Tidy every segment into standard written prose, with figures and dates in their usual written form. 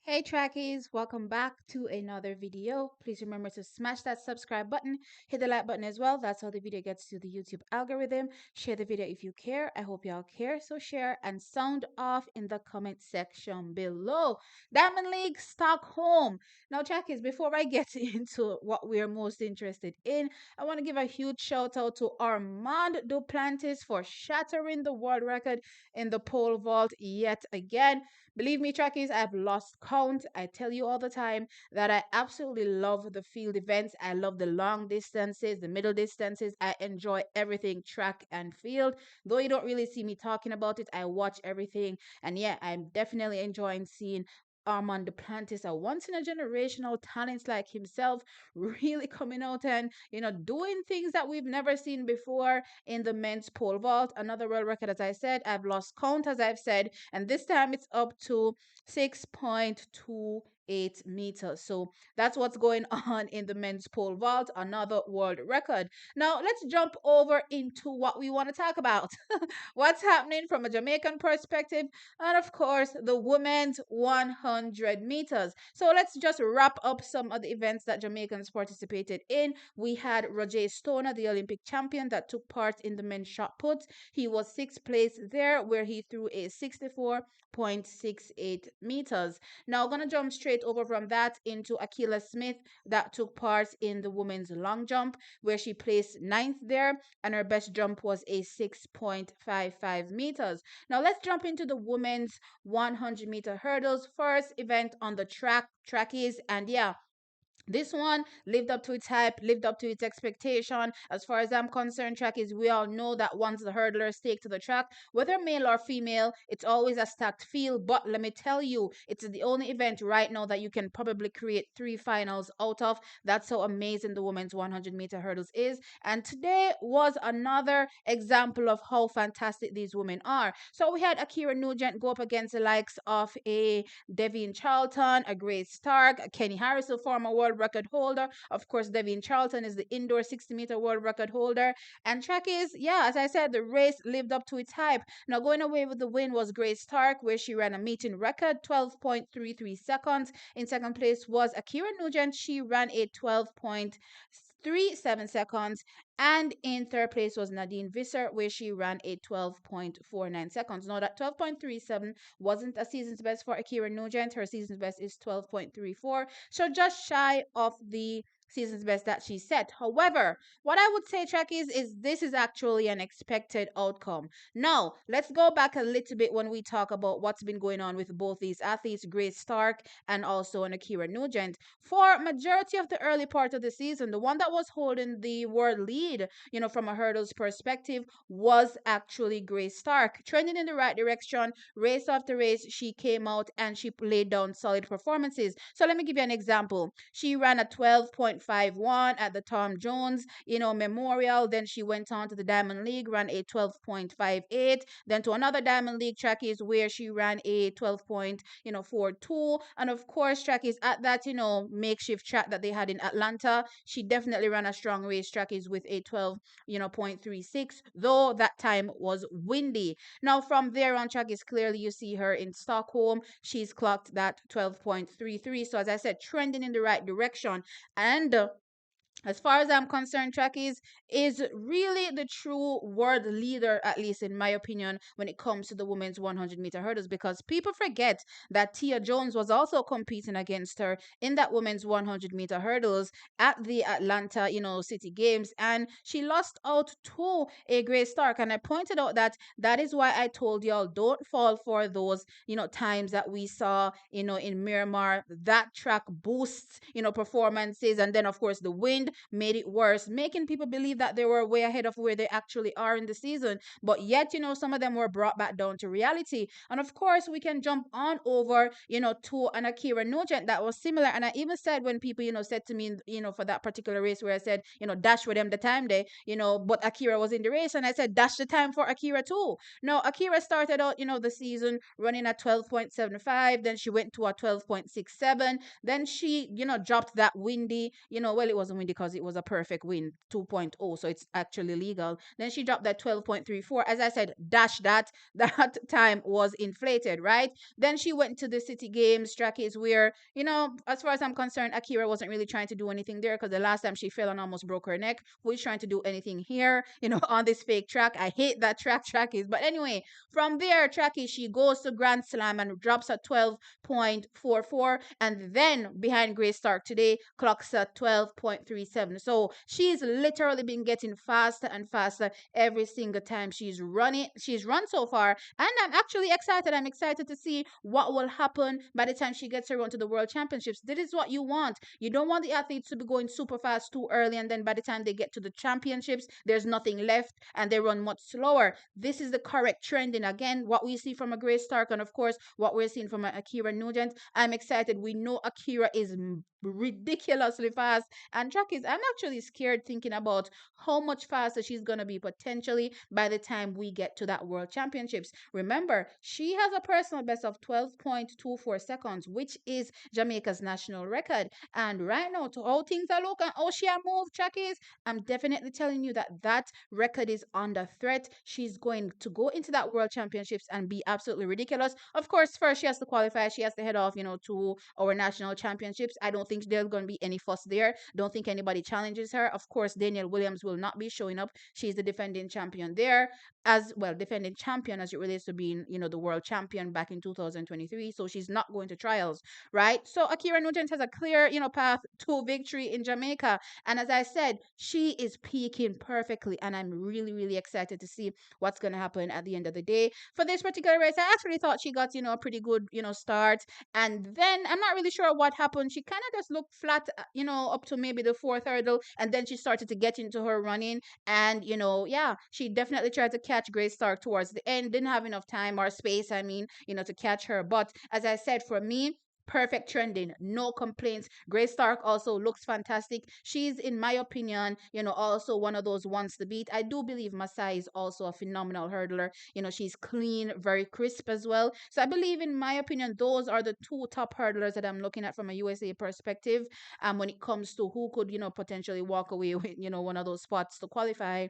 Hey trackies, welcome back to another video. Please remember to smash that subscribe button, hit the like button as well. That's how the video gets to the YouTube algorithm. Share the video if you care. I hope y'all care, so share and sound off in the comment section below. Diamond League Stockholm. Now trackies, before I get into what we're most interested in, I want to give a huge shout out to Armand Duplantis for shattering the world record in the pole vault yet again. Believe me, trackies, I've lost count. I tell you all the time that I absolutely love the field events. I love the long distances, the middle distances. I enjoy everything track and field. Though you don't really see me talking about it, I watch everything. And yeah, I'm definitely enjoying seeing Armand Duplantis, a once in a generational talent like himself, really coming out and doing things that we've never seen before in the men's pole vault. Another world record, as I said, I've lost count, as I've said, and this time it's up to 6.28 meters. So that's what's going on in the men's pole vault, another world record. Now let's jump over into what we want to talk about. What's happening from a Jamaican perspective, and of course the women's 100 meters. So let's just wrap up some of the events that Jamaicans participated in. We had Roger Stoner, the Olympic champion, that took part in the men's shot put. He was sixth place there, where he threw a 64.68 meters. Now, gonna jump straight over from that into Ackera Smith, that took part in the women's long jump, where she placed ninth there, and her best jump was a 6.55 meters. Now, let's jump into the women's 100-meter hurdles. First event on the trackies, and yeah, this one lived up to its hype, lived up to its expectation. As far as I'm concerned, track is we all know that once the hurdlers take to the track, whether male or female, it's always a stacked field. But let me tell you, it's the only event right now that you can probably create three finals out of. That's how amazing the women's 100-meter hurdles is. And today was another example of how fantastic these women are. So we had Ackera Nugent go up against the likes of a Devin Charlton, a Grace Stark, a Kenny Harris, a former world record holder. Of course, Devin Charlton is the indoor 60-meter world record holder. And track is, yeah, as I said, the race lived up to its hype. Now, going away with the win was Grace Stark, where she ran a meeting record, 12.33 seconds. In second place was Ackera Nugent. She ran a 12.37 seconds. And in third place was Nadine Visser, where she ran a 12.49 seconds. Now, that 12.37 wasn't a season's best for Ackera Nugent. Her season's best is 12.34. So just shy of the season's best that she set. However, what I would say, track is this is actually an expected outcome. Now, let's go back a little bit when we talk about what's been going on with both these athletes, Grace Stark and also an Ackera Nugent. For majority of the early part of the season, the one that was holding the world lead, from a hurdles perspective, was actually Grace Stark, trending in the right direction. Race after race, she came out and she laid down solid performances. So let me give you an example. She ran a 12.51 at the Tom Jones, Memorial. Then she went on to the Diamond League, ran a 12.58. Then to another Diamond League track is where she ran a 12.42. And of course, track is at that, makeshift track that they had in Atlanta. She definitely ran a strong race track is with a 12, 0.36, though that time was windy. Now, from there on track is clearly you see her in Stockholm. She's clocked that 12.33. So, as I said, trending in the right direction. And as far as I'm concerned, track is really the true world leader, at least in my opinion, when it comes to the women's 100-meter hurdles, because people forget that Tia Jones was also competing against her in that women's 100-meter hurdles at the Atlanta, City Games, and she lost out to a Grace Stark. And I pointed out that is why I told y'all don't fall for those, times that we saw, in Miramar. That track boosts, performances, and then of course the wind made it worse, making people believe that they were way ahead of where they actually are in the season. But yet, some of them were brought back down to reality. And of course, we can jump on over, to an Ackera Nugent that was similar. And I even said when people, said to me, for that particular race where I said, dash with them the time they, but Ackera was in the race. And I said, dash the time for Ackera too. Now, Ackera started out, the season running at 12.75. Then she went to a 12.67. Then she, dropped that windy, well, it wasn't windy because it was a perfect win 2.0, so it's actually legal. Then she dropped that 12.34. As I said, dash that that time was inflated, right? Then she went to the City Games track is where, as far as I'm concerned, Ackera wasn't really trying to do anything there because the last time she fell and almost broke her neck. Who is trying to do anything here, on this fake track? I hate that track is. But anyway, from there, Tracky, she goes to Grand Slam and drops a 12.44. And then behind Grace Stark today, clocks at 12.37. So she's literally been getting faster and faster every single time she's running. She's run so far. And I'm actually excited. I'm excited to see what will happen by the time she gets around to the World Championships. This is what you want. You don't want the athletes to be going super fast too early, and then by the time they get to the championships, there's nothing left and they run much slower. This is the correct trending. Again, what we see from a Grace Stark, and of course, what we're seeing from a Ackera Nugent. I'm excited. We know Ackera is ridiculously fast. And track is, I'm actually scared thinking about how much faster she's going to be potentially by the time we get to that World Championships. Remember, she has a personal best of 12.24 seconds, which is Jamaica's national record. And right now, to how things are looking, how she a move, track is, I'm definitely telling you that that record is under threat. She's going to go into that World Championships and be absolutely ridiculous. Of course, first she has to qualify. She has to head off, to our national championships. I don't think there's going to be any fuss there. Don't think anybody challenges her. Of course, Danielle Williams will not be showing up. She's the defending champion there, as well, defending champion as it relates to being, the world champion back in 2023. So she's not going to trials, right? So Ackera Nugent has a clear, path to victory in Jamaica. And as I said, she is peaking perfectly. And I'm really, really excited to see what's going to happen at the end of the day. For this particular race, I actually thought she got, a pretty good, start. And then I'm not really sure what happened. She kind of just looked flat, up to maybe the fourth hurdle. And then she started to get into her running. And, yeah, she definitely tried to catch Grace Stark towards the end. Didn't have enough time or space, to catch her. But as I said, for me, perfect trending, no complaints. Grace Stark also looks fantastic. She's, in my opinion, also one of those ones to beat. I do believe Masai is also a phenomenal hurdler. She's clean, very crisp as well. So I believe, in my opinion, those are the two top hurdlers that I'm looking at from a USA perspective. When it comes to who could, potentially walk away with, one of those spots to qualify,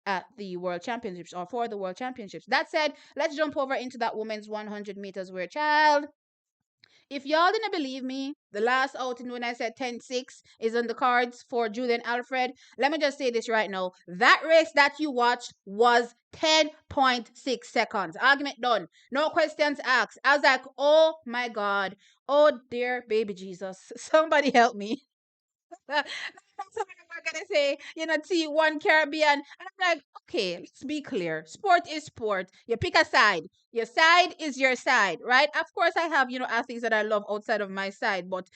at the World Championships or for the World Championships. That said, let's jump over into that women's 100 meters where, child, if y'all didn't believe me, the last outing when I said 10-6 is on the cards for Julien Alfred, let me just say this right now. That race that you watched was 10.6 seconds. Argument done. No questions asked. I was like, oh my God. Oh dear baby Jesus. Somebody help me. Somebody we're gonna say, T1 Caribbean. And I'm like, okay, let's be clear. Sport is sport. You pick a side. Your side is your side, right? Of course, I have, athletes that I love outside of my side, but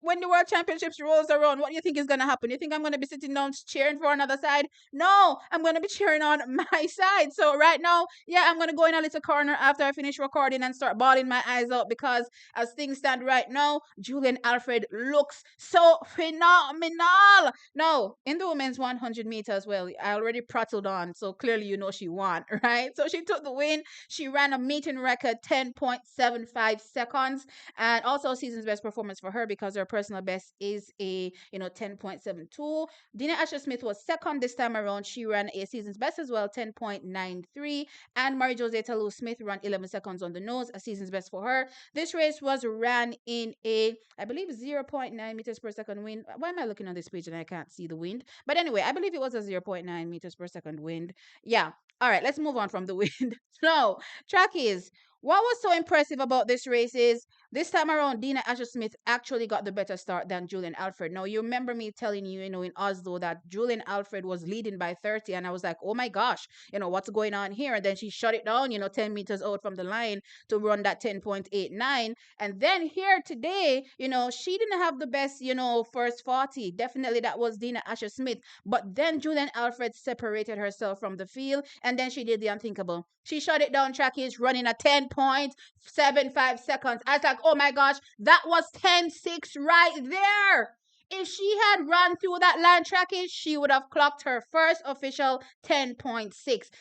when the World Championships rolls around, what do you think is going to happen? You think I'm going to be sitting down cheering for another side? No, I'm going to be cheering on my side. So right now, yeah, I'm going to go in a little corner after I finish recording and start bawling my eyes out because as things stand right now, Julien Alfred looks so phenomenal. Now, in the women's 100 meters, well, I already prattled on, so clearly she won, right? So she took the win. She ran a meeting record 10.75 seconds and also a season's best performance for her because her personal best is a 10.72. Dina Asher Smith was second this time around. She ran a season's best as well, 10.93. And Mary Jose Talu Smith ran 11 seconds on the nose, a season's best for her. This race was ran in a, I believe, 0.9 meters per second wind. Why am I looking on this page and I can't see the wind? But anyway, I believe it was a 0.9 meters per second wind. Yeah. All right, let's move on from the wind. So, track is, what was so impressive about this race is this time around, Dina Asher Smith actually got the better start than Julien Alfred. Now, you remember me telling you, in Oslo that Julien Alfred was leading by 30, and I was like, oh my gosh, what's going on here? And then she shut it down, 10 meters out from the line to run that 10.89. And then here today, she didn't have the best, first 40. Definitely that was Dina Asher Smith. But then Julien Alfred separated herself from the field, and then she did the unthinkable. She shut it down, trackies, running at 10.75 seconds. I was like, oh my gosh, that was 10.6 right there. If she had run through that line tracking, she would have clocked her first official 10.6.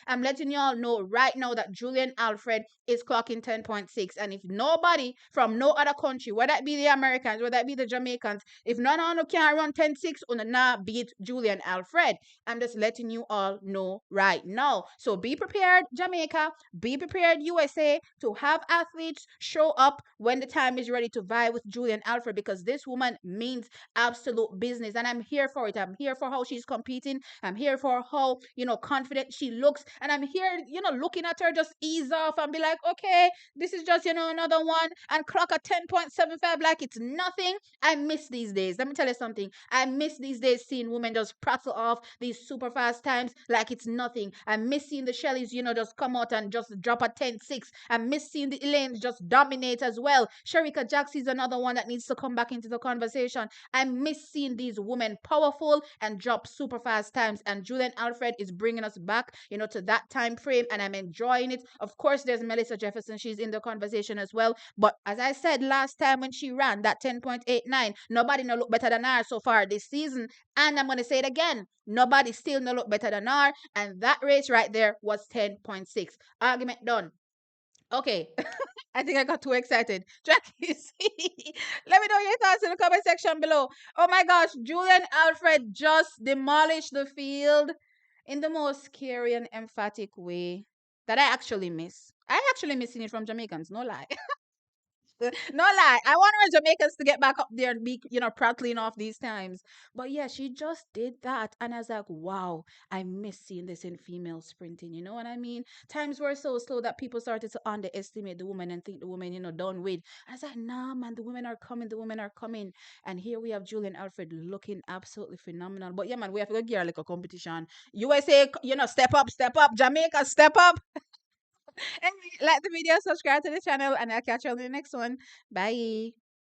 I'm letting you all know right now that Julian Alfred is clocking 10.6. And if nobody from no other country, whether it be the Americans, whether it be the Jamaicans, if none of them can run 10.6, una beat Julian Alfred. I'm just letting you all know right now. So be prepared, Jamaica. Be prepared, USA, to have athletes show up when the time is ready to vie with Julian Alfred, because this woman means absolute business. And I'm here for it. I'm here for how she's competing. I'm here for how, confident she looks. And I'm here, looking at her just ease off and be like, okay, this is just, another one, and clock a 10.75 like it's nothing. I miss these days. Let me tell you something. I miss these days seeing women just prattle off these super fast times like it's nothing. I miss seeing the Shelleys, just come out and just drop a 10.6. I miss seeing the Elaines just dominate as well. Sherika Jax is another one that needs to come back into the conversation. I miss seeing these women powerful and drop super fast times. And Julian Alfred is bringing us back, to that time frame, and I'm enjoying it. Of course, there's Melissa Jefferson. She's in the conversation as well. But as I said last time when she ran that 10.89, nobody no look better than her so far this season. And I'm going to say it again. Nobody still no look better than her. And that race right there was 10.6. Argument done. Okay. I think I got too excited. Jackie, let me know your thoughts in the comment section below. Oh my gosh, Julian Alfred just demolished the field in the most scary and emphatic way that I actually miss. I actually missing it from Jamaicans, no lie. No lie. I want our Jamaicans to get back up there and be, prattling off these times. But yeah, she just did that. And I was like, wow, I miss seeing this in female sprinting. You know what I mean? Times were so slow that people started to underestimate the woman and think the woman, done with. I was like, nah, man, the women are coming. The women are coming. And here we have Julian Alfred looking absolutely phenomenal. But yeah, man, we have to go gear like a competition. USA, step up, step up. Jamaica, step up. And like the video, subscribe to the channel, and I'll catch you on the next one. Bye.